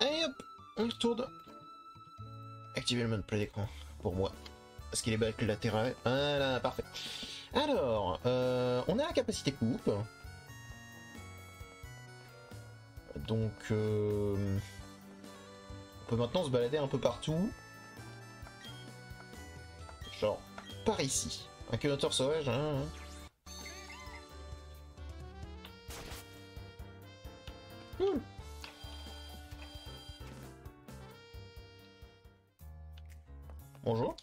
Allez hop, on retourne. Activer le mode plein écran pour moi. Parce qu'il est bac latéral. Voilà, parfait. Alors, on a la capacité coupe. Donc, on peut maintenant se balader un peu partout. Genre, par ici. Un incubateur sauvage, hein. Cool. Bonjour.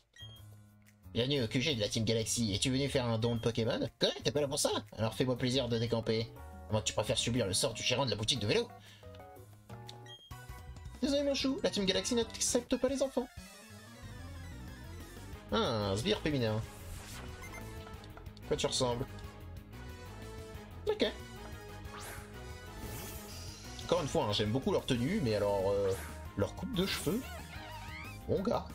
Bienvenue au QG de la Team Galaxy. Es-tu venu faire un don de Pokémon? Quoi? T'es pas là pour ça? Alors fais-moi plaisir de décamper. Comment tu préfères subir le sort du gérant de la boutique de vélo? Désolé mon chou, la Team Galaxy n'accepte pas les enfants. Ah, un sbire féminin. Quoi tu ressembles? Ok. Encore une fois, hein, j'aime beaucoup leur tenue, mais alors leur coupe de cheveux, mon gars.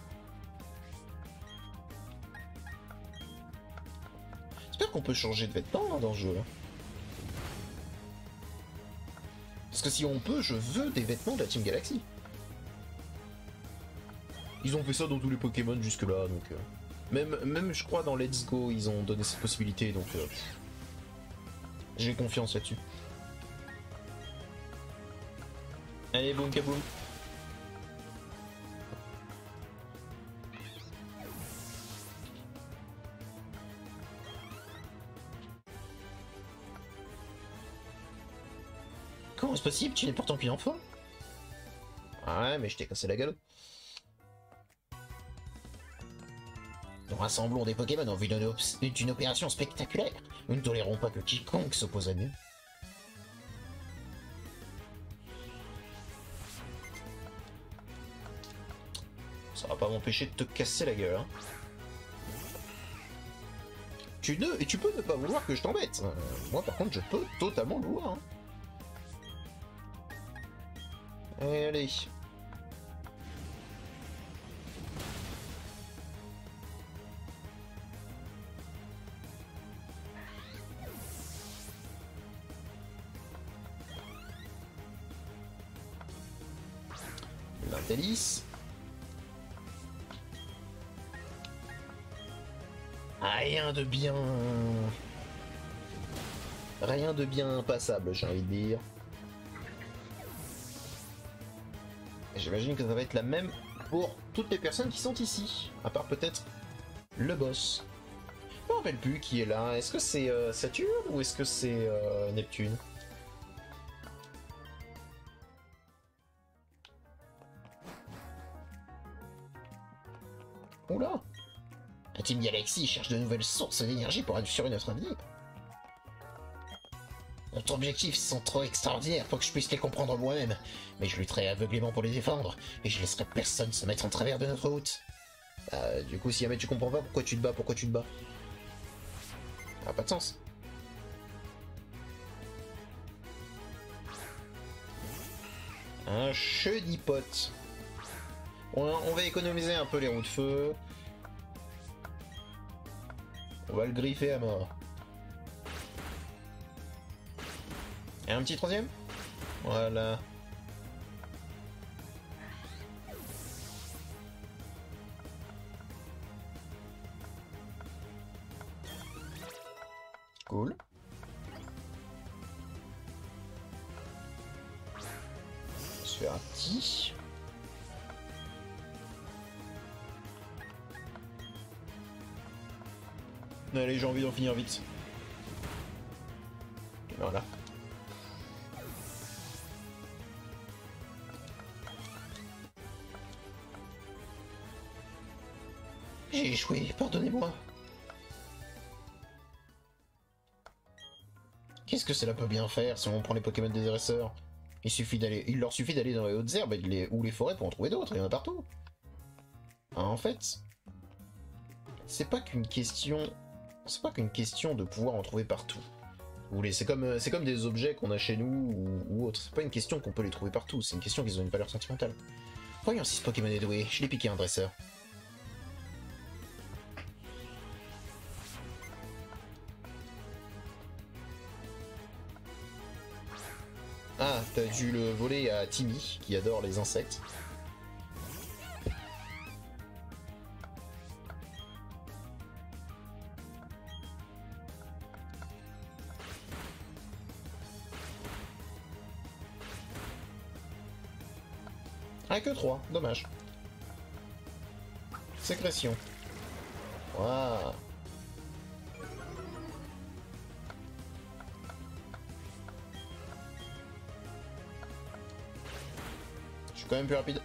J'espère qu'on peut changer de vêtements hein, dans ce jeu. Là. Parce que si on peut, je veux des vêtements de la Team Galaxy. Ils ont fait ça dans tous les Pokémon jusque-là, donc... Même, je crois, dans Let's Go, ils ont donné cette possibilité, donc... j'ai confiance là-dessus. Allez, boum kaboum. Comment est-ce possible? Tu n'es pourtant qu'une enfant? Ouais, mais je t'ai cassé la gueule. Nous rassemblons des Pokémon en vue d'une opération spectaculaire. Nous ne tolérons pas que quiconque s'oppose à nous. Ça va pas m'empêcher de te casser la gueule. Hein. Tu peux ne pas vouloir que je t'embête. Moi par contre je peux totalement le vouloir. Hein. Allez. L'intellice. Rien de bien... Rien de bien passable, j'ai envie de dire. J'imagine que ça va être la même pour toutes les personnes qui sont ici. À part peut-être le boss. Je me rappelle plus qui est là. Est-ce que c'est Saturne ou est-ce que c'est Neptune? Oula! La Team Galaxy cherche de nouvelles sources d'énergie pour assurer notre avenir. Notre objectifs sont trop extraordinaires pour que je puisse les comprendre moi-même, mais je lutterai aveuglément pour les défendre, et je laisserai personne se mettre en travers de notre route. Du coup, si jamais tu comprends pas pourquoi tu te bats, ça n'a pas de sens. Un chedipote. On va économiser un peu les roues de feu. On va le griffer à mort. Et un petit troisième? Voilà. Cool. On va se faire un petit. Allez, j'ai envie d'en finir vite. Et voilà. J'ai échoué, pardonnez-moi. Qu'est-ce que cela peut bien faire si on prend les Pokémon des dresseurs? Il leur suffit d'aller dans les hautes herbes ou les forêts pour en trouver d'autres, il y en a partout. En fait, c'est pas qu'une question de pouvoir en trouver partout. C'est comme des objets qu'on a chez nous ou autres. C'est pas une question qu'on peut les trouver partout, c'est une question qu'ils ont une valeur sentimentale. Voyons si ce Pokémon est doué, je l'ai piqué un dresseur. Ah, T'as dû le voler à Timmy, qui adore les insectes. Ah, que 3, dommage. Sécrétion. Waouh. Je suis quand même plus rapide.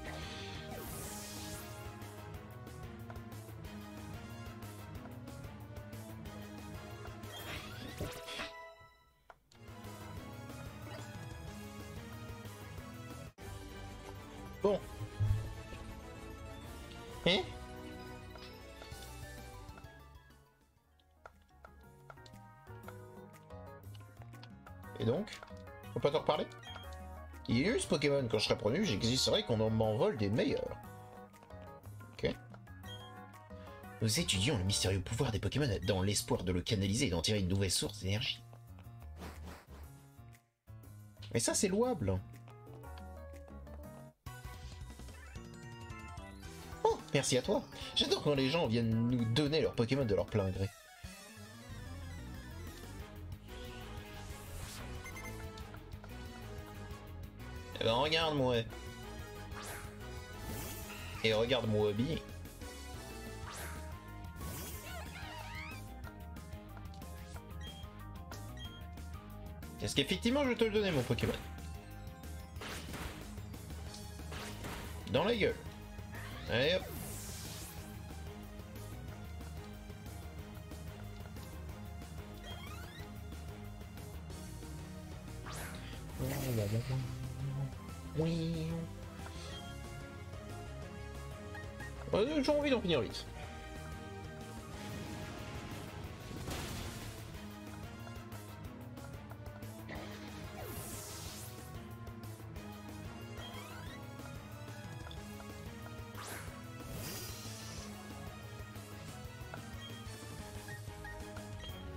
Bon. Hein? Et donc? Faut pas t'en reparler? Il est eu ce Pokémon, quand je serai promu, j'existerai qu'on m'envole des meilleurs. Ok. Nous étudions le mystérieux pouvoir des Pokémon dans l'espoir de le canaliser et d'en tirer une nouvelle source d'énergie. Mais ça, c'est louable. Oh, merci à toi. J'adore quand les gens viennent nous donner leurs Pokémon de leur plein gré. Eh ben regarde-moi. Et regarde-moi bien. Est-ce qu'effectivement je vais te le donner, mon Pokémon? Dans la gueule. Allez hop. Oui. J'ai envie d'en finir vite.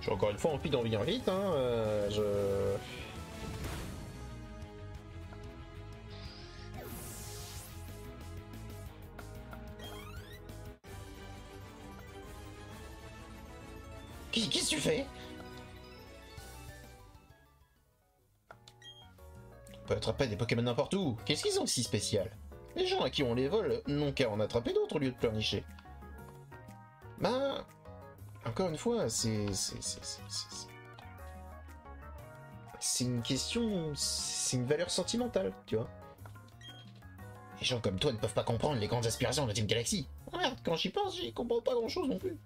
J'ai encore une fois envie d'en venir vite, hein. Qu'est-ce que tu fais? On peut attraper des Pokémon n'importe où. Qu'est-ce qu'ils ont de si spécial? Les gens à qui on les vole n'ont qu'à en attraper d'autres au lieu de pleurnicher. Bah... Encore une fois, c'est une question... C'est une valeur sentimentale, tu vois. Les gens comme toi ne peuvent pas comprendre les grandes aspirations de la Team Galaxy. Oh merde, quand j'y pense, j'y comprends pas grand-chose non plus.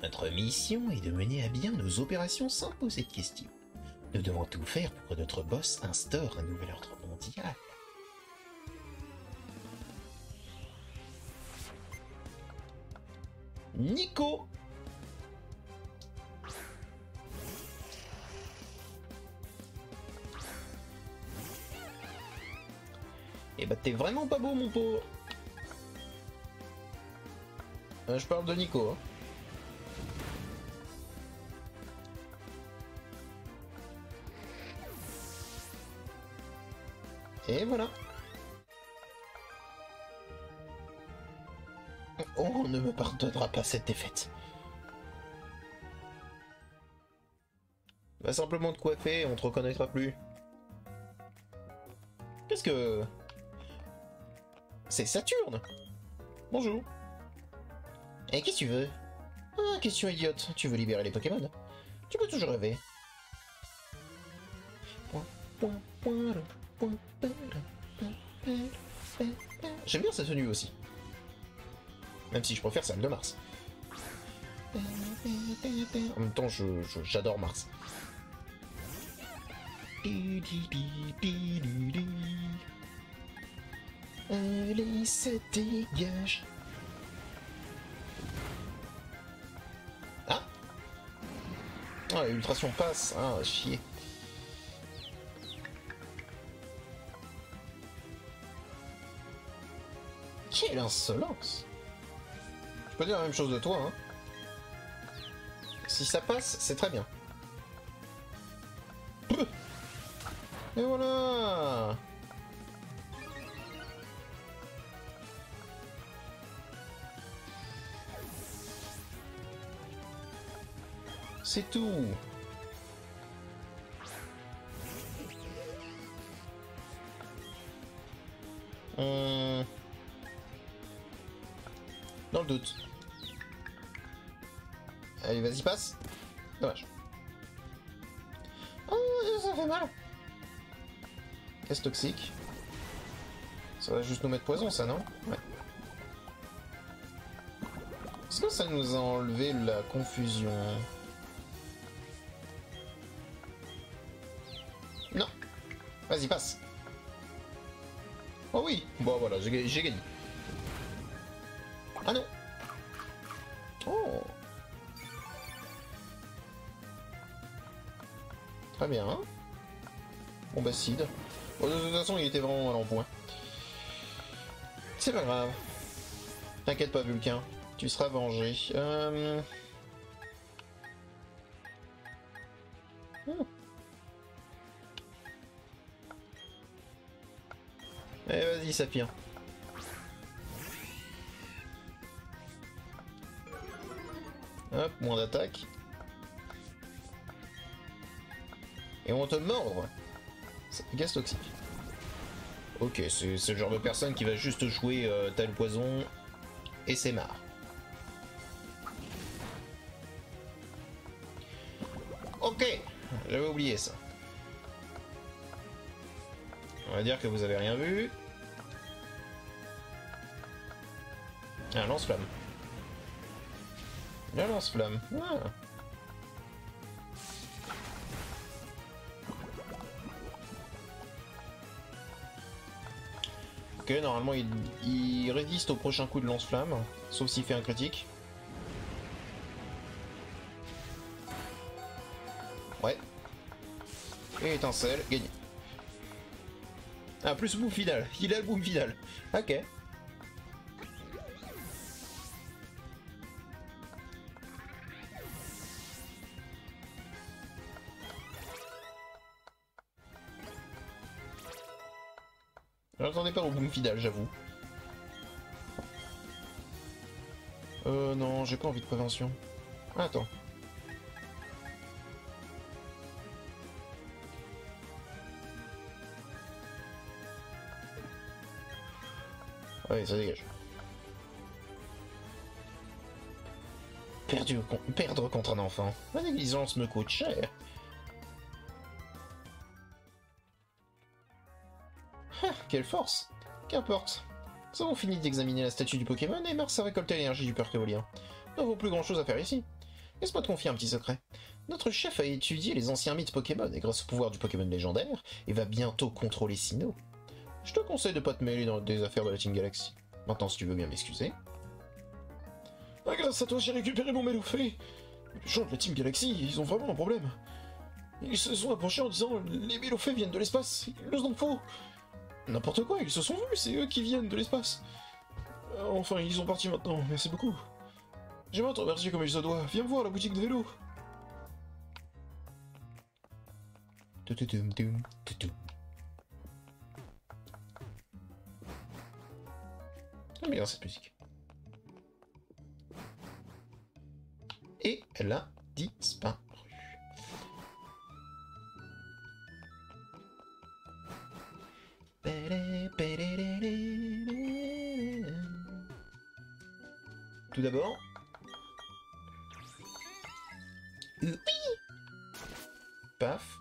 Notre mission est de mener à bien nos opérations sans poser de questions. Nous devons tout faire pour que notre boss instaure un nouvel ordre mondial. Nico! Eh bah t'es vraiment pas beau, mon pauvre. Je parle de Nico, hein. Et voilà. On ne me pardonnera pas cette défaite. Va simplement te coiffer, on te reconnaîtra plus. Qu'est-ce que... C'est Saturne. Bonjour. Et qu'est-ce que tu veux? Ah, question idiote. Tu veux libérer les Pokémon? Tu peux toujours rêver. J'aime bien sa tenue aussi. Même si je préfère celle de Mars. En même temps, j'adore Mars. Allez, ça dégage. Ah! Ah, l'ultration passe. Ah, chier. Quelle insolence! Je peux dire la même chose de toi, hein. Si ça passe, c'est très bien. Et voilà. C'est tout. Dans le doute. Allez, vas-y, passe. Dommage. Oh, ça fait mal. Caisse toxique. Ça va juste nous mettre poison, ça, non? Ouais. Est-ce que ça nous a enlevé la confusion? Non. Vas-y, passe. Oh oui. Bon, voilà, j'ai gagné. Ah non. Oh. Très bien. Bon bah Sid. Bon, de toute façon, il était vraiment mal en point. C'est pas grave. T'inquiète pas, Vulcain. Tu seras vengé. Allez, vas-y, Saphir. Hop, moins d'attaque. Et on te mordre. C'est gaz toxique. Ok, c'est le genre de personne qui va juste jouer tel poison et c'est marre. Ok, j'avais oublié ça. On va dire que vous avez rien vu. Un lance-flamme. Un lance-flamme. Ah. Ok, normalement il résiste au prochain coup de lance-flamme, sauf s'il fait un critique. Ouais. Et étincelle, gagné. Ah, plus boom final. Il a le boom final. Ok. J'attendais pas au boom final, j'avoue. Non, j'ai pas envie de prévention. Ah, attends. Ouais, ça dégage. Perdre contre un enfant. Ma négligence me coûte cher. Ah, quelle force! Qu'importe. Nous avons fini d'examiner la statue du Pokémon et Mars a récolté l'énergie du Percévolien. Nous n'avons plus grand chose à faire ici. Laisse-moi te confier un petit secret. Notre chef a étudié les anciens mythes Pokémon et grâce au pouvoir du Pokémon légendaire, il va bientôt contrôler Sinnoh. Je te conseille de pas te mêler dans des affaires de la Team Galaxy. Maintenant, si tu veux bien m'excuser. Ah, grâce à toi, j'ai récupéré mon Meloufet. Les gens de la Team Galaxy, ils ont vraiment un problème. Ils se sont approchés en disant « Les Meloufets viennent de l'espace, ils nous en faut !» N'importe quoi, ils se sont vus, c'est eux qui viennent de l'espace. Enfin, ils sont partis maintenant, merci beaucoup. J'aimerais te remercier comme il se doit. Viens me voir à la boutique de vélo. J'aime bien cette musique. Et elle a disparu. Tout d'abord... Oui. Paf.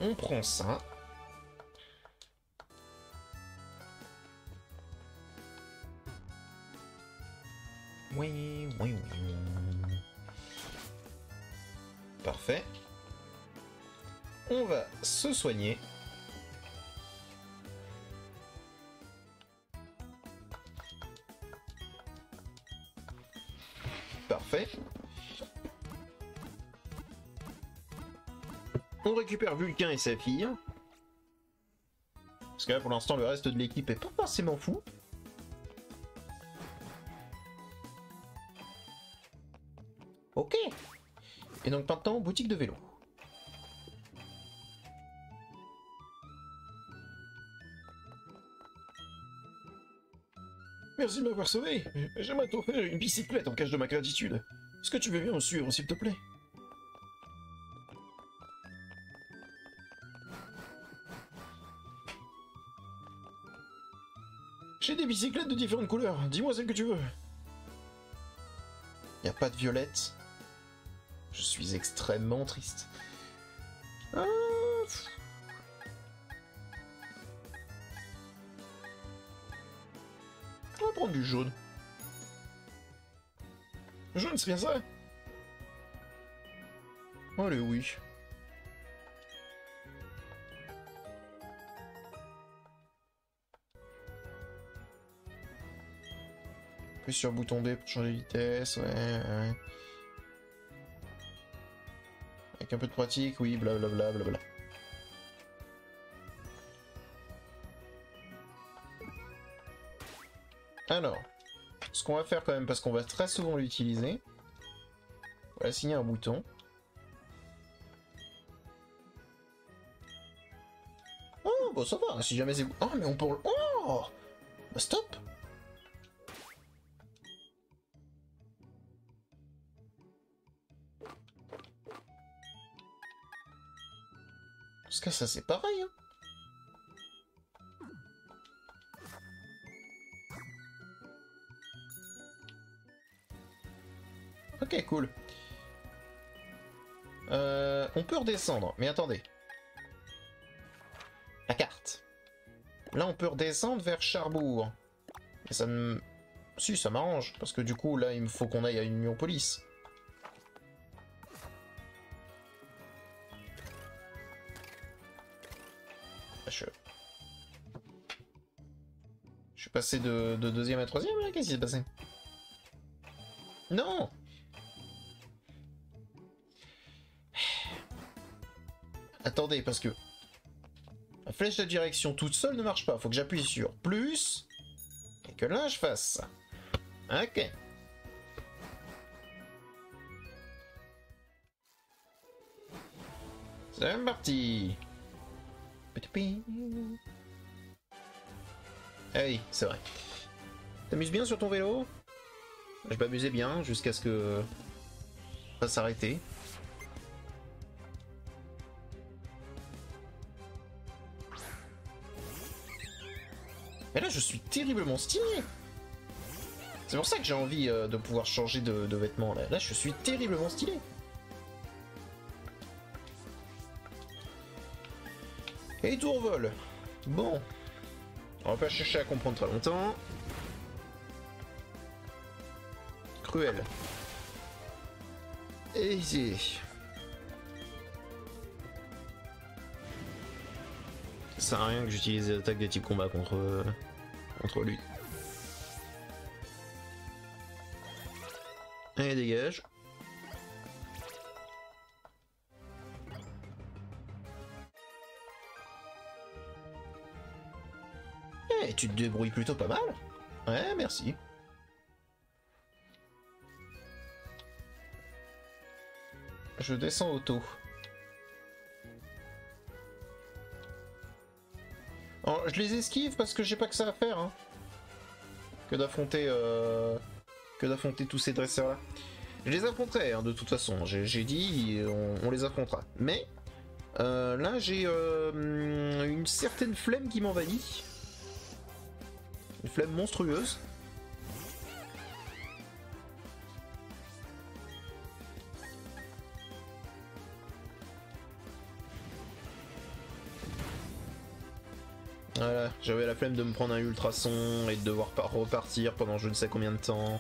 On prend ça. Oui, oui, oui. Parfait. On va se soigner. Parfait. On récupère Vulcain et sa fille. Parce que là, pour l'instant, le reste de l'équipe est pas forcément fou. Ok. Et donc maintenant, boutique de vélo. Merci de m'avoir sauvé. J'aimerais t'offrir une bicyclette en gage de ma gratitude. Est-ce que tu veux bien me suivre, s'il te plaît? J'ai des bicyclettes de différentes couleurs. Dis-moi celle que tu veux. Y a pas de violette. Je suis extrêmement triste. Ah, on va prendre du jaune. Jaune, c'est bien ça? Allez, oui. Appuie sur le bouton B pour changer de vitesse, ouais. Avec un peu de pratique, oui, blablabla, blablabla. Alors, ce qu'on va faire quand même, parce qu'on va très souvent l'utiliser, on va assigner un bouton. Oh, bah ça va, si jamais c'est... Oh, mais on peut... Oh, bah stop. Parce que ça c'est pareil, hein. Ok, cool. On peut redescendre, mais attendez. La carte. Là, on peut redescendre vers Charbourg. Et ça me... Si, ça m'arrange, parce que du coup, là, il me faut qu'on aille à Union Police. Je suis passé de deuxième à troisième, là? Qu'est-ce qui s'est passé? Non! Attendez, parce que... La flèche de direction toute seule ne marche pas. Faut que j'appuie sur plus... Et que là, je fasse ça. Ok. C'est parti. Ah oui, c'est vrai. T'amuses bien sur ton vélo? Je m'amusais bien jusqu'à ce que... ça s'arrêter. Mais là, je suis terriblement stylé. C'est pour ça que j'ai envie de pouvoir changer de vêtements. Là, je suis terriblement stylé. Et tout vol. Bon. On va pas chercher à comprendre très longtemps. Cruel. Easy. Ça sert à rien que j'utilise les attaques de type combat contre lui. Allez, dégage. Eh, tu te débrouilles plutôt pas mal. Ouais, merci. Je descends auto. Alors, je les esquive parce que j'ai pas que ça à faire, hein. Que d'affronter tous ces dresseurs là. Je les affronterai, hein, de toute façon. J'ai dit, on les affrontera. Mais là, j'ai une certaine flemme qui m'envahit. Une flemme monstrueuse. Voilà, j'avais la flemme de me prendre un ultrason et de devoir repartir pendant je ne sais combien de temps.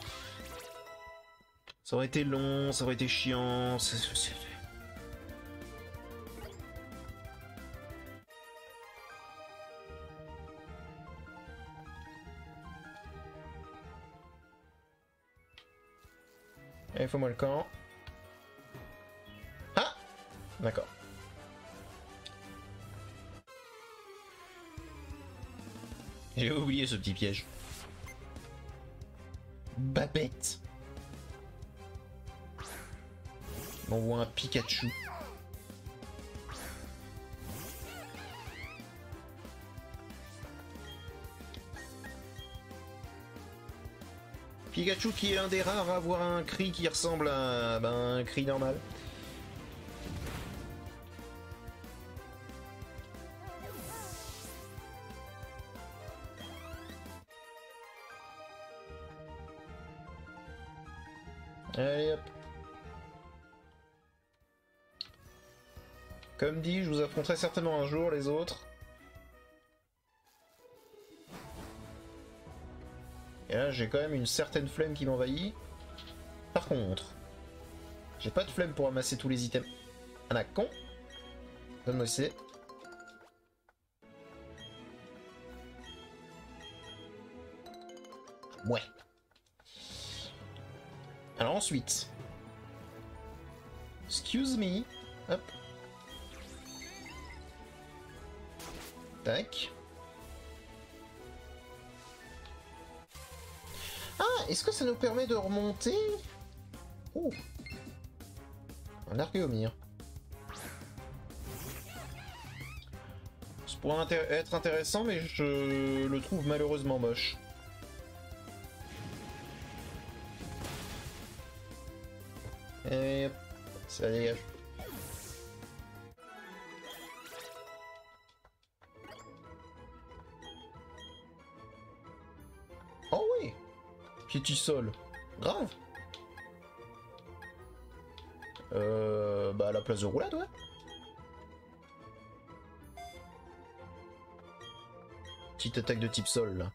Ça aurait été long, ça aurait été chiant. Allez, faut-moi le camp. Ah! D'accord. J'ai oublié ce petit piège. Babette. On voit un Pikachu. Pikachu qui est un des rares à avoir un cri qui ressemble à un cri normal. Allez hop. Comme dit, je vous affronterai certainement un jour les autres. Et là, j'ai quand même une certaine flemme qui m'envahit. Par contre, j'ai pas de flemme pour amasser tous les items. Ah la con. Donne-moi c'est. Ouais. Alors ensuite. Excuse me. Hop. Tac. Ah, est-ce que ça nous permet de remonter? Oh. Un Archéomir. Ça pourrait être intéressant, mais je le trouve malheureusement moche. Et hop, ça dégage. Oh oui, Piétisol. Grave. Bah à la place de roulade, ouais. Petite attaque de type sol, là.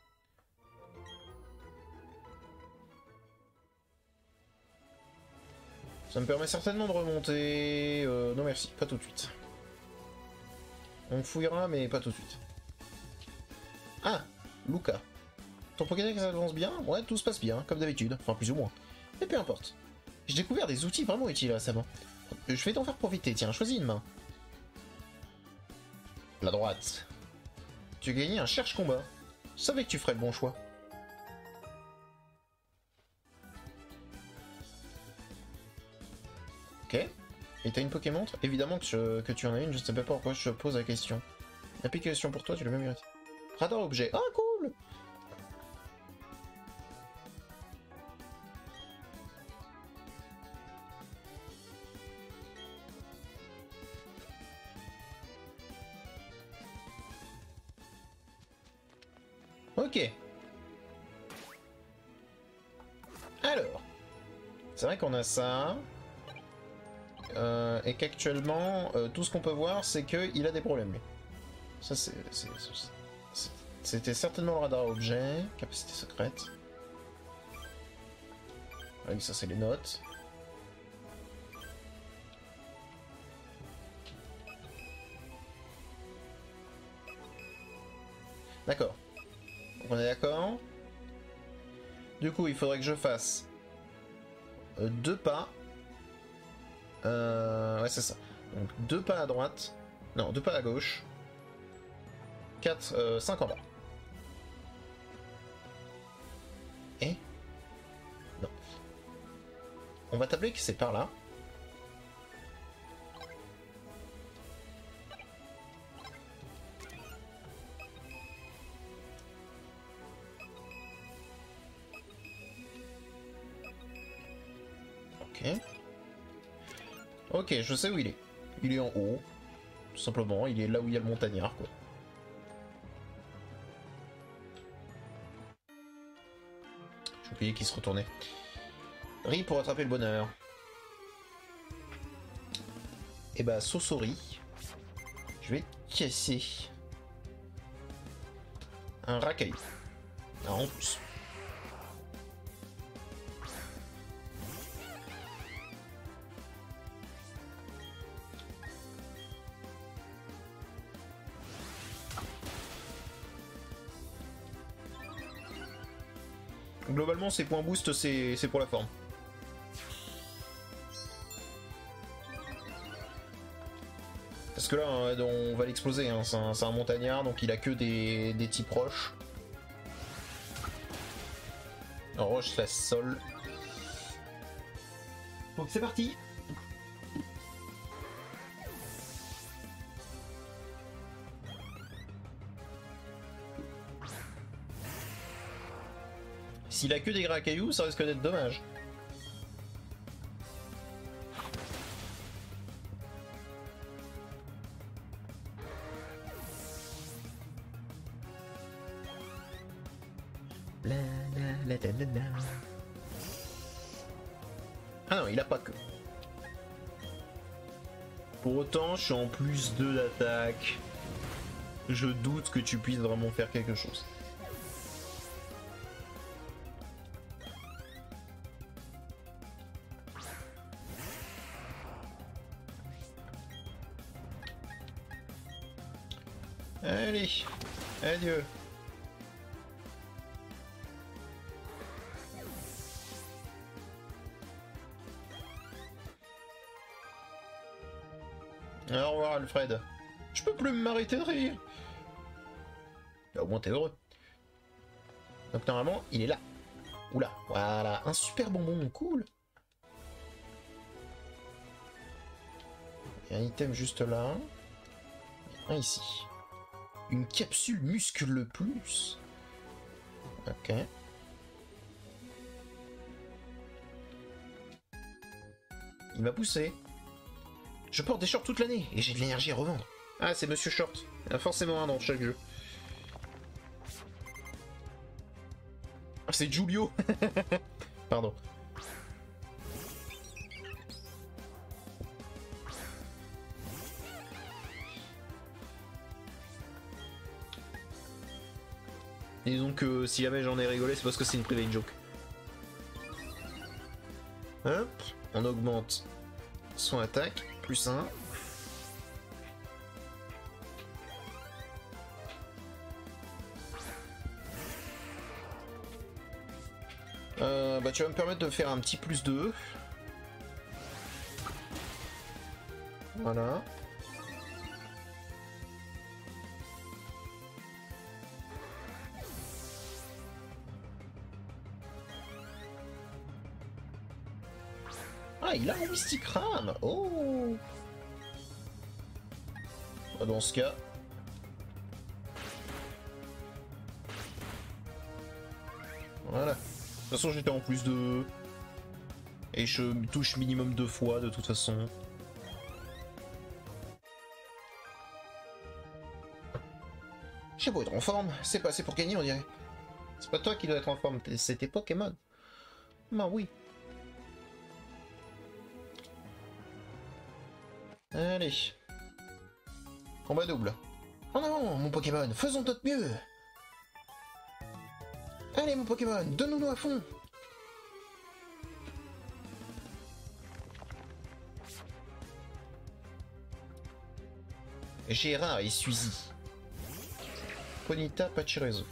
Ça me permet certainement de remonter... non merci, pas tout de suite. On fouillera, mais pas tout de suite. Ah, Luca. Ton Pokédex avance bien? Ouais, tout se passe bien, comme d'habitude. Enfin, plus ou moins. Mais peu importe. J'ai découvert des outils vraiment utiles récemment. Je vais t'en faire profiter, tiens, choisis une main. La droite. Tu as gagné un cherche-combat. Je savais que tu ferais le bon choix. Ok. Et t'as une Pokémontre? Évidemment que tu en as une, je ne sais pas pourquoi je te pose la question. Application pour toi, tu l'as même mérité. Radar objet. Ah, cool! Ok. Alors. C'est vrai qu'on a ça. Et qu'actuellement, tout ce qu'on peut voir, c'est qu'il a des problèmes, lui. Ça, c'était certainement le radar objet. Capacité secrète. Oui, ça, c'est les notes. D'accord. On est d'accord. Du coup, il faudrait que je fasse 2 pas. Ouais, c'est ça. Donc 2 pas à droite. Non, 2 pas à gauche. 5 en bas. Et non. On va tabler que c'est par là. Ok. Ok, je sais où il est. Il est en haut. Tout simplement, il est là où il y a le montagnard, quoi. J'ai oublié qu'il se retournait. Ri pour attraper le bonheur. Et bah, Sosori. Je vais casser un racaille. Ah, en plus. Globalement, ces points boost, c'est pour la forme. Parce que là, on va l'exploser, hein. C'est un montagnard, donc il a que des types roches. Roche, slash sol. Donc c'est parti. s'il a que des gracailloux, ça risque d'être dommage. Ah non, il a pas que. Pour autant, je suis en plus 2 d'attaque. Je doute que tu puisses vraiment faire quelque chose. Allez, adieu. Au revoir Alfred. Je peux plus m'arrêter de rire. Au moins t'es heureux. Donc normalement il est là. Oula, voilà, un super bonbon, cool. Il y a un item juste là. Un ici. Une capsule muscle plus. Ok. Il m'a poussé. Je porte des shorts toute l'année et j'ai de l'énergie à revendre. Ah, c'est Monsieur Short. Il y en a forcément un dans chaque jeu. Ah, c'est Julio. Pardon. Disons que si jamais j'en ai rigolé, c'est parce que c'est une private joke. Hop, on augmente son attaque, plus 1. Bah tu vas me permettre de faire un petit plus 2. Voilà. Ah, il a un Mystic Ram. Oh. Dans ce cas... Voilà. De toute façon, j'étais en plus de... Et je me touche minimum 2 fois, de toute façon. J'ai beau être en forme, c'est pas assez pour gagner, on dirait. C'est pas toi qui dois être en forme, c'est tes Pokémon. Bah oui. Allez. Combat double. En avant, mon Pokémon, faisons notre mieux. Allez, mon Pokémon, donne-nous à fond. Gérard et Suzy. Ponyta Pachirisu.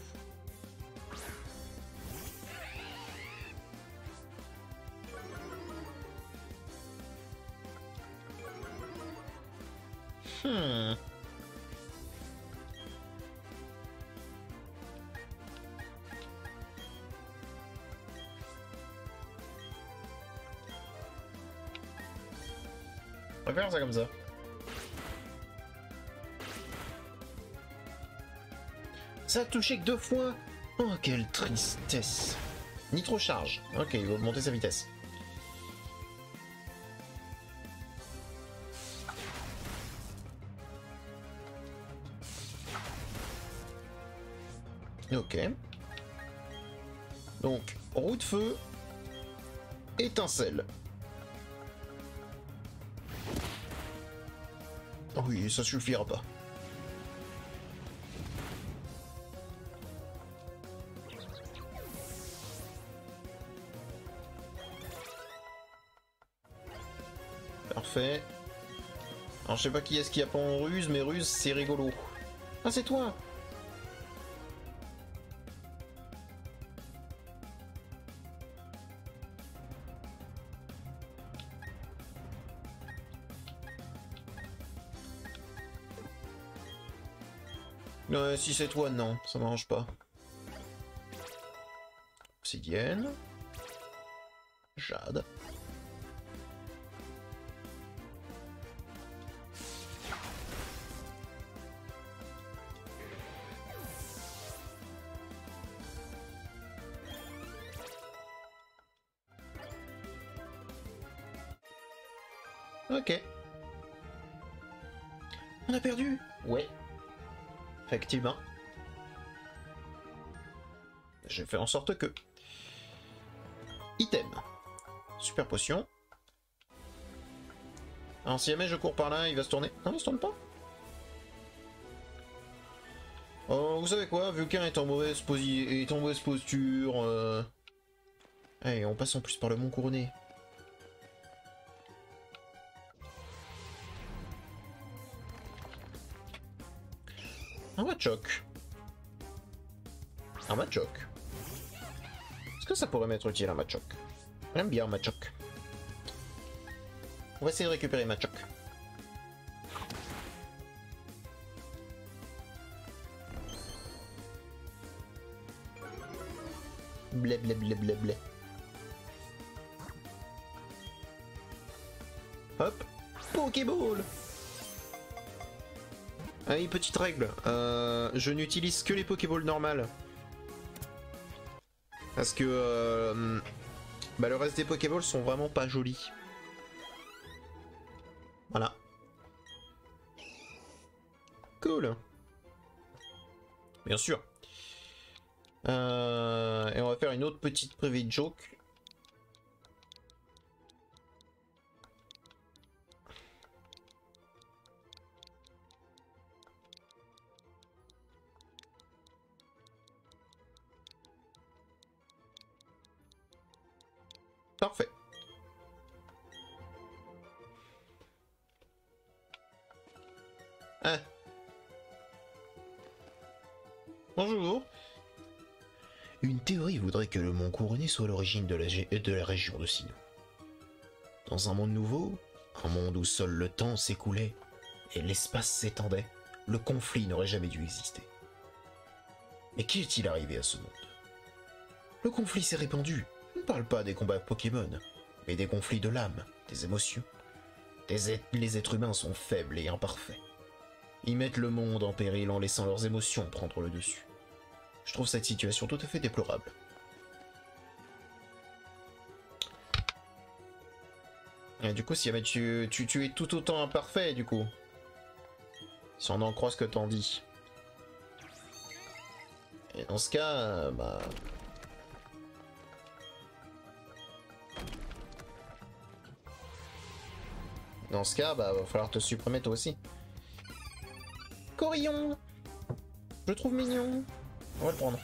On va faire ça comme ça. Ça a touché que 2 fois. Oh, quelle tristesse. Nitro charge. Ok, il va augmenter sa vitesse. Ok. Donc, roue de feu. Étincelle. Oui, ça suffira pas. Parfait. Alors je sais pas qui est-ce qui a pas en ruse, mais ruse c'est rigolo. Ah c'est toi. Si c'est toi, non, ça m'arrange pas. Obsidienne. Jade. Ok. On a perdu. Ouais. Effectivement. J'ai fait en sorte que... Item. Super potion. Alors si jamais je cours par là, il va se tourner. Non, il se tourne pas. Oh, vous savez quoi, Vulcain est en mauvaise, posture. Allez, on passe en plus par le Mont Couronné. Un Machoc. Un Machoc. Est-ce que ça pourrait m'être utile un Machoc? J'aime bien un Machoc. On va essayer de récupérer Machoc. Blé blé blé blé blé. Hop. Pokéball. Ah oui, petite règle. Je n'utilise que les Pokéballs normales. Parce que bah, le reste des Pokéballs sont vraiment pas jolis. Voilà. Cool. Bien sûr. Et on va faire une autre petite private joke. Parfait. Ah. Bonjour. Une théorie voudrait que le Mont Couronné soit l'origine de la région de Sinnoh. Dans un monde nouveau, un monde où seul le temps s'écoulait et l'espace s'étendait, le conflit n'aurait jamais dû exister. Mais qu'est-il arrivé à ce monde? Le conflit s'est répandu. Je ne parle pas des combats Pokémon, mais des conflits de l'âme, des émotions. Les êtres humains sont faibles et imparfaits. Ils mettent le monde en péril en laissant leurs émotions prendre le dessus. Je trouve cette situation tout à fait déplorable. Et du coup, si jamais tu es tout autant imparfait, du coup. Si on en croit ce que t'en dis. Et dans ce cas, bah... Dans ce cas, bah, va falloir te supprimer toi aussi. Corillon! Je le trouve mignon. On va le prendre.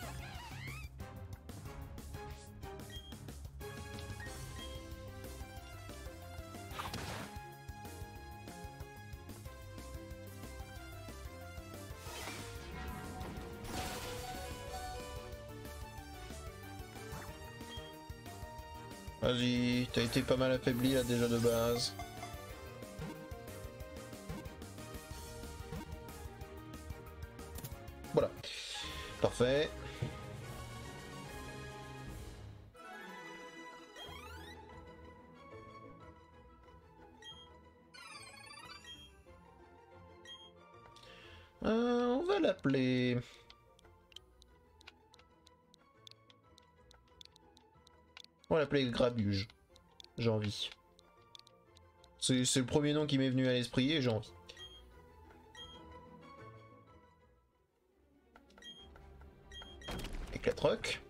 Vas-y, t'as été pas mal affaibli là déjà de base. Voilà. Parfait. On va l'appeler... On va l'appeler Grabuge. J'ai envie. C'est le premier nom qui m'est venu à l'esprit et j'ai envie. Éclatroc.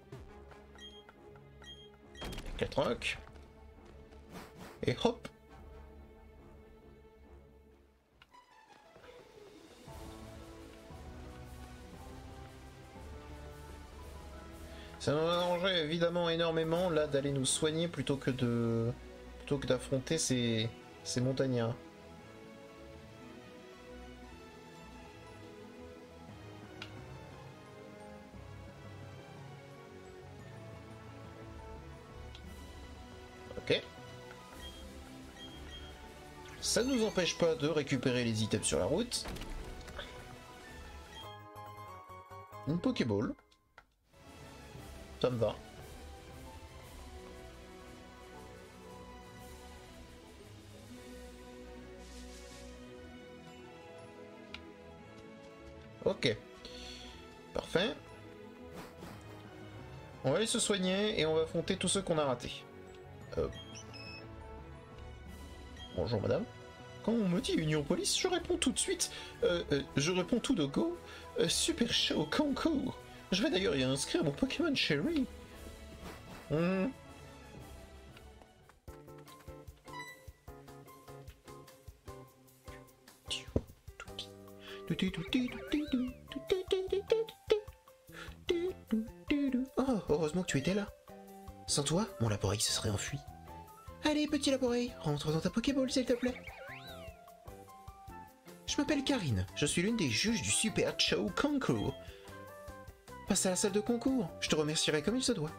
Éclatroc. Et hop. Ça nous arrangerait évidemment énormément là d'aller nous soigner plutôt que d'affronter ces montagnards. Ok. Ça ne nous empêche pas de récupérer les items sur la route. Une Pokéball. Ça me va. Ok. Parfait. On va aller se soigner et on va affronter tous ceux qu'on a ratés. Bonjour madame. Quand on me dit Union Police, je réponds tout de suite. Je réponds tout de go. Super Show Concours. Je vais d'ailleurs y inscrire mon Pokémon Chéri. Oh, heureusement que tu étais là. Sans toi, mon Laporeille se serait enfui. Allez, petit Laporeille, rentre dans ta Pokéball, s'il te plaît. Je m'appelle Karine, je suis l'une des juges du Super Show Concours. Passe à la salle de concours, je te remercierai comme il se doit.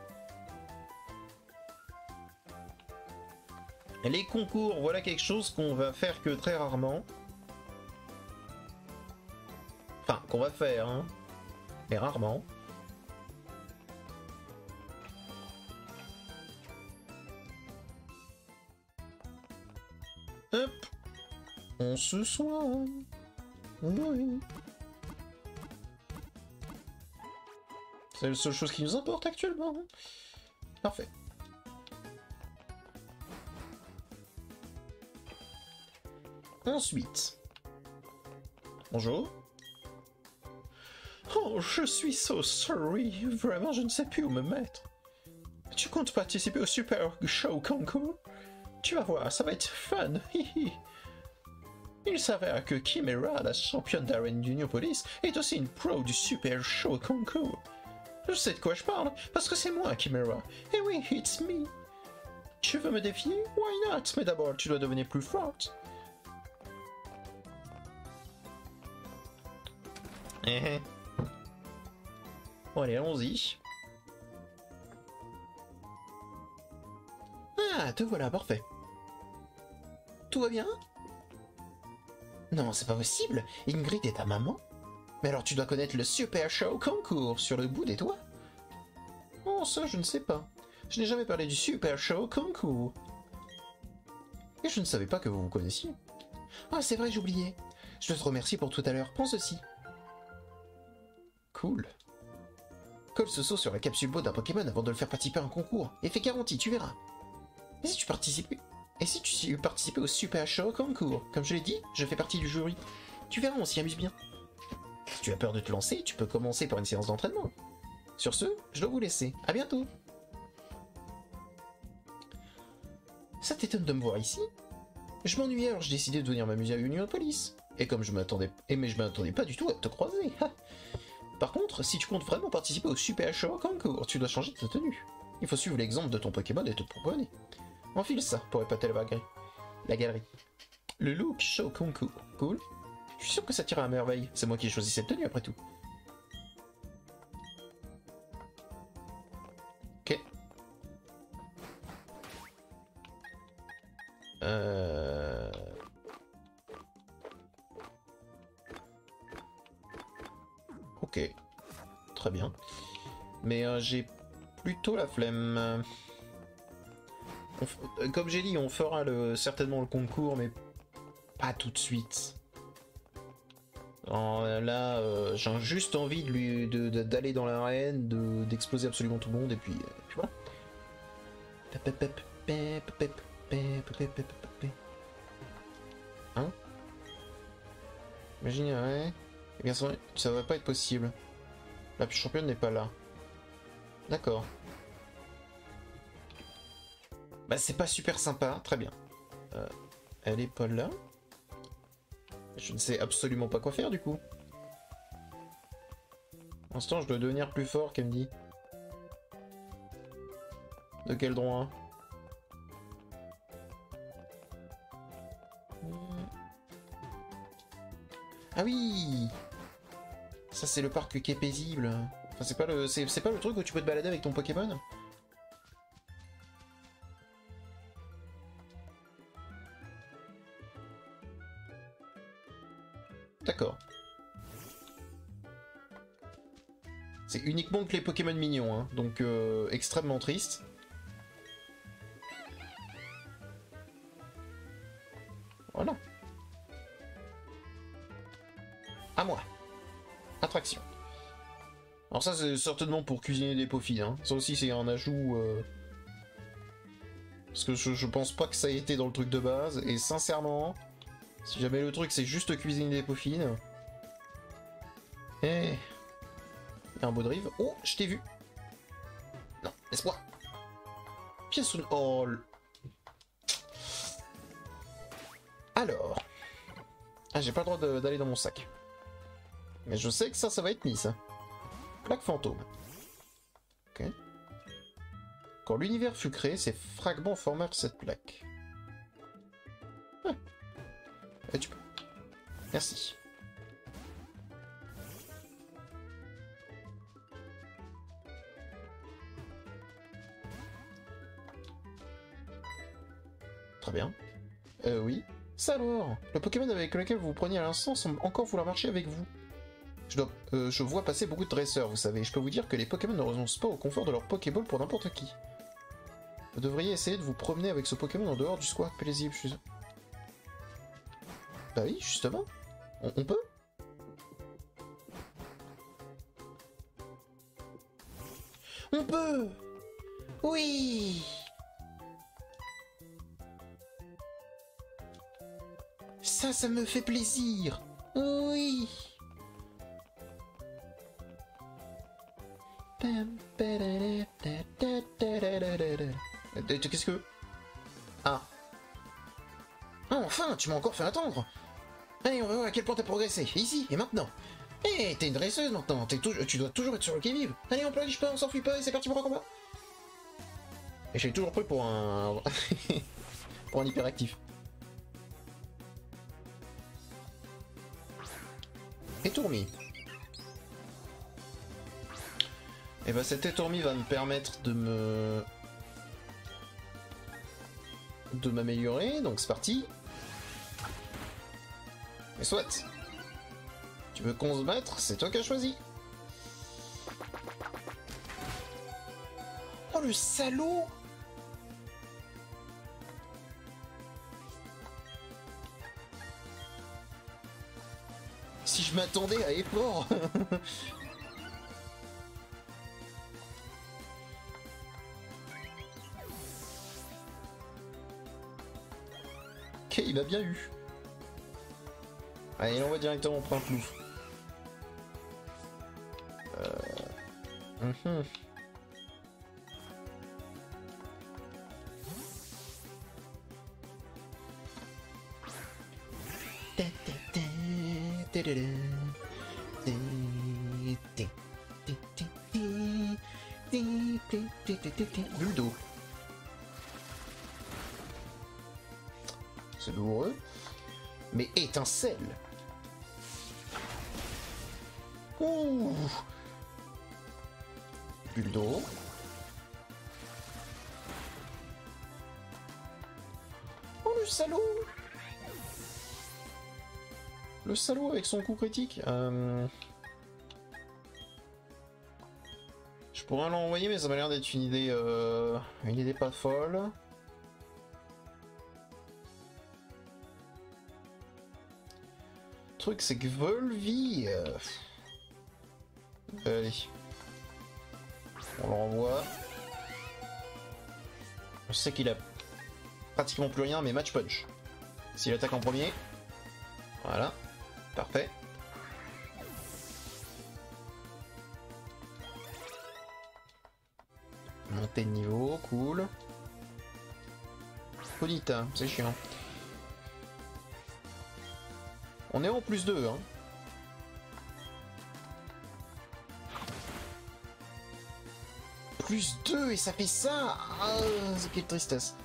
Les concours, voilà quelque chose qu'on va faire que très rarement. Enfin, qu'on va faire, hein. Mais rarement. Hop. On se soigne. Oui. C'est la seule chose qui nous importe actuellement. Parfait. Ensuite. Bonjour. Oh, je suis so sorry. Vraiment, je ne sais plus où me mettre. Tu comptes participer au Super Show Concours? Tu vas voir, ça va être fun. Il s'avère que Chimera, la championne d'arène d'Union Police, est aussi une pro du Super Show Concours. Je sais de quoi je parle, parce que c'est moi, Chimera. Eh oui, it's me. Tu veux me défier? Why not? Mais d'abord, tu dois devenir plus forte. Bon, allez, allons-y. Ah, te voilà, parfait. Tout va bien? Non, c'est pas possible. Ingrid est ta maman? Mais alors tu dois connaître le Super Show Concours sur le bout des doigts. Oh, ça, je ne sais pas. Je n'ai jamais parlé du Super Show Concours. Et je ne savais pas que vous vous connaissiez. Ah, c'est vrai, j'oubliais. Je dois te remercier pour tout à l'heure. Prends ceci. Cool. Colle ce saut sur la capsule beau d'un Pokémon avant de le faire participer à un concours. Effet garanti, tu verras. Et si tu participais au Super Show Concours? Comme je l'ai dit, je fais partie du jury. Tu verras, on s'y amuse bien. Si tu as peur de te lancer, tu peux commencer par une séance d'entraînement. Sur ce, je dois vous laisser. À bientôt. Ça t'étonne de me voir ici? Je m'ennuyais, alors j'ai décidé de venir m'amuser à Union Police. Et comme je m'attendais pas du tout à te croiser. Par contre, si tu comptes vraiment participer au Super Show Concours, tu dois changer de tenue. Il faut suivre l'exemple de ton Pokémon et te proposer. Enfile ça pour épater la galerie. Le look Show Concours. Cool. Je suis sûr que ça tira à merveille. C'est moi qui ai choisi cette tenue après tout. Ok. Ok. Très bien. Mais j'ai plutôt la flemme. Comme j'ai dit, on fera certainement le concours, mais pas tout de suite. Là, j'ai juste envie d'aller dans l'arène, d'exploser absolument tout le monde, et puis voilà. Hein? Imagine, ouais. Eh bien, ça va pas être possible. La championne n'est pas là. D'accord. Bah, c'est pas super sympa. Très bien. Elle est pas là. Je ne sais absolument pas quoi faire du coup. Pour l'instant, je dois devenir plus fort, qu'elle me dit. De quel droit? Ah oui! Ça, c'est le parc qui est paisible. Enfin, c'est pas le truc où tu peux te balader avec ton Pokémon? D'accord. C'est uniquement que les Pokémon mignons, hein, donc extrêmement triste. Voilà. À moi. Attraction. Alors ça c'est certainement pour cuisiner des Poffy, hein. Ça aussi c'est un ajout... Parce que je pense pas que ça ait été dans le truc de base, et sincèrement... Si jamais le truc c'est juste cuisiner des peaufines. Eh. Il y a un beau drive. Oh, je t'ai vu. Non, laisse-moi. Pièce sous le... Oh. Alors. Ah, j'ai pas le droit d'aller dans mon sac. Mais je sais que ça va être mis, ça. Plaque fantôme. Ok. Quand l'univers fut créé, ces fragments formèrent cette plaque. Ah. Et tu peux. Merci. Très bien. Oui. Ça alors, le Pokémon avec lequel vous vous preniez à l'instant semble encore vouloir marcher avec vous. Je vois passer beaucoup de dresseurs, vous savez. Je peux vous dire que les Pokémon ne renoncent pas au confort de leur Pokéball pour n'importe qui. Vous devriez essayer de vous promener avec ce Pokémon en dehors du square paisible. Bah oui, justement. On peut? On peut! Oui! Ça me fait plaisir! Oui! Qu'est-ce que... Ah. Ah, enfin, tu m'as encore fait attendre! Allez, on va voir à quel point t'as progressé. Ici, et maintenant. Eh, t'es une dresseuse maintenant, tu dois toujours être sur le qui-vive. Allez, on plage pas, on s'enfuit pas, et c'est parti pour un combat. Et j'ai toujours pris pour un... pour un hyperactif. Étourmi. Et bah cet étourmi va me permettre de m'améliorer, donc c'est parti. Mais soit. Tu veux qu'on se batte, c'est toi qui as choisi. Oh le salaud! Si je m'attendais à effort. Ok, il m'a bien eu. Allez, on va directement prendre un plouf. Buldo. C'est douloureux. Mais étincelle. Ouh. Buldo. Oh le salaud. Le salaud avec son coup critique. Je pourrais l'envoyer, mais ça m'a l'air d'être une idée pas folle. Le truc, c'est que Volvi... Allez. On le renvoie. Je sais qu'il a pratiquement plus rien, mais match punch. S'il attaque en premier. Voilà. Parfait. Montée de niveau, cool. Bonita, c'est chiant. On est en plus 2, hein. Plus 2 et ça fait ça. Ah, quelle tristesse.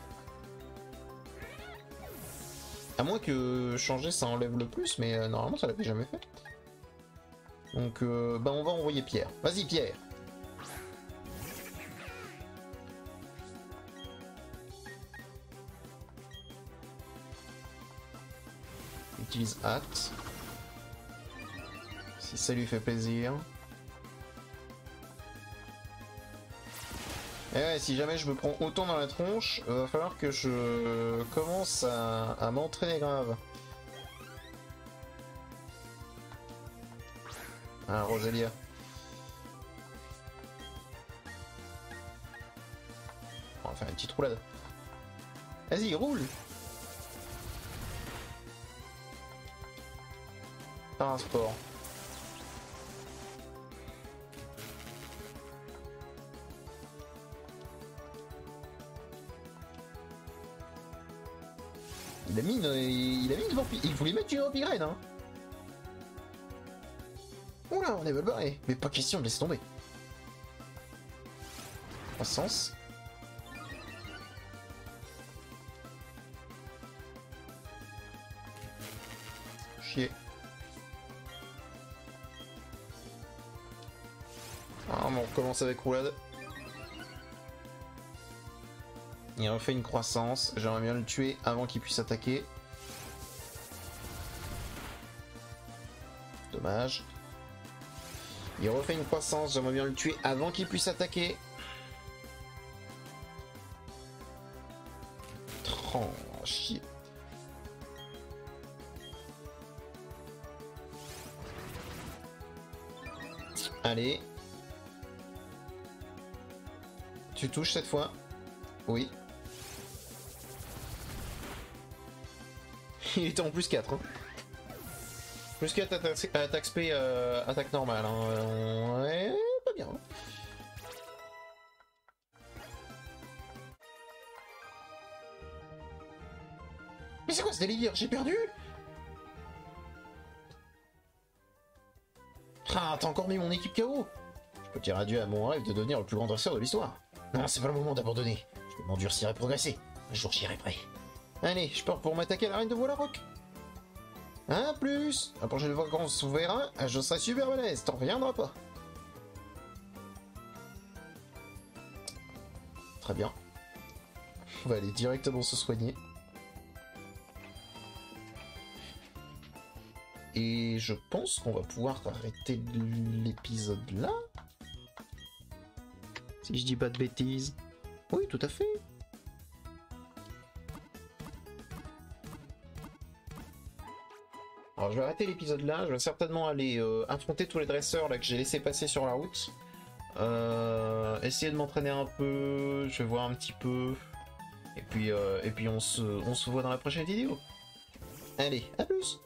À moins que changer ça enlève le plus, mais normalement ça l'avait jamais fait. Donc bah on va envoyer Pierre. Vas-y Pierre. Utilise Hâte. Si ça lui fait plaisir. Et ouais, si jamais je me prends autant dans la tronche, va falloir que je commence à m'entraîner grave. Ah, Roselia. On va faire une petite roulade. Vas-y, roule! par un sport. Il a mis une vampire. Il voulait mettre une vampirène, hein. Oula, on est mal barré. Mais pas question de laisser tomber. Croissance. Chier. Ah, bon, on commence avec roulade. Il refait une croissance. J'aimerais bien le tuer avant qu'il puisse attaquer. Dommage. Il refait une croissance. J'aimerais bien le tuer avant qu'il puisse attaquer. Oh, chier. Allez. Tu touches cette fois? Oui. Il était en plus 4. Hein. Plus 4 attaque spé, attaque normale. Hein. Ouais, pas bien. Hein. Mais c'est quoi ce délire? J'ai perdu? Ah, t'as encore mis mon équipe KO. Je peux dire adieu à mon rêve de devenir le plus grand dresseur de l'histoire. Non, c'est pas le moment d'abandonner. Je vais m'endurcir et progresser. Un jour j'irai prêt. Allez, je pars pour m'attaquer à la reine de Voilarock. A plus. La prochaine fois qu'on se verra, je serai super balèze, t'en reviendras pas. Très bien. On va aller directement se soigner. Et je pense qu'on va pouvoir arrêter l'épisode là. Si je dis pas de bêtises. Oui, tout à fait. Alors je vais arrêter l'épisode là, je vais certainement aller affronter tous les dresseurs là que j'ai laissé passer sur la route. Essayer de m'entraîner un peu, je vais voir un petit peu. Et puis on se voit dans la prochaine vidéo. Allez, à plus!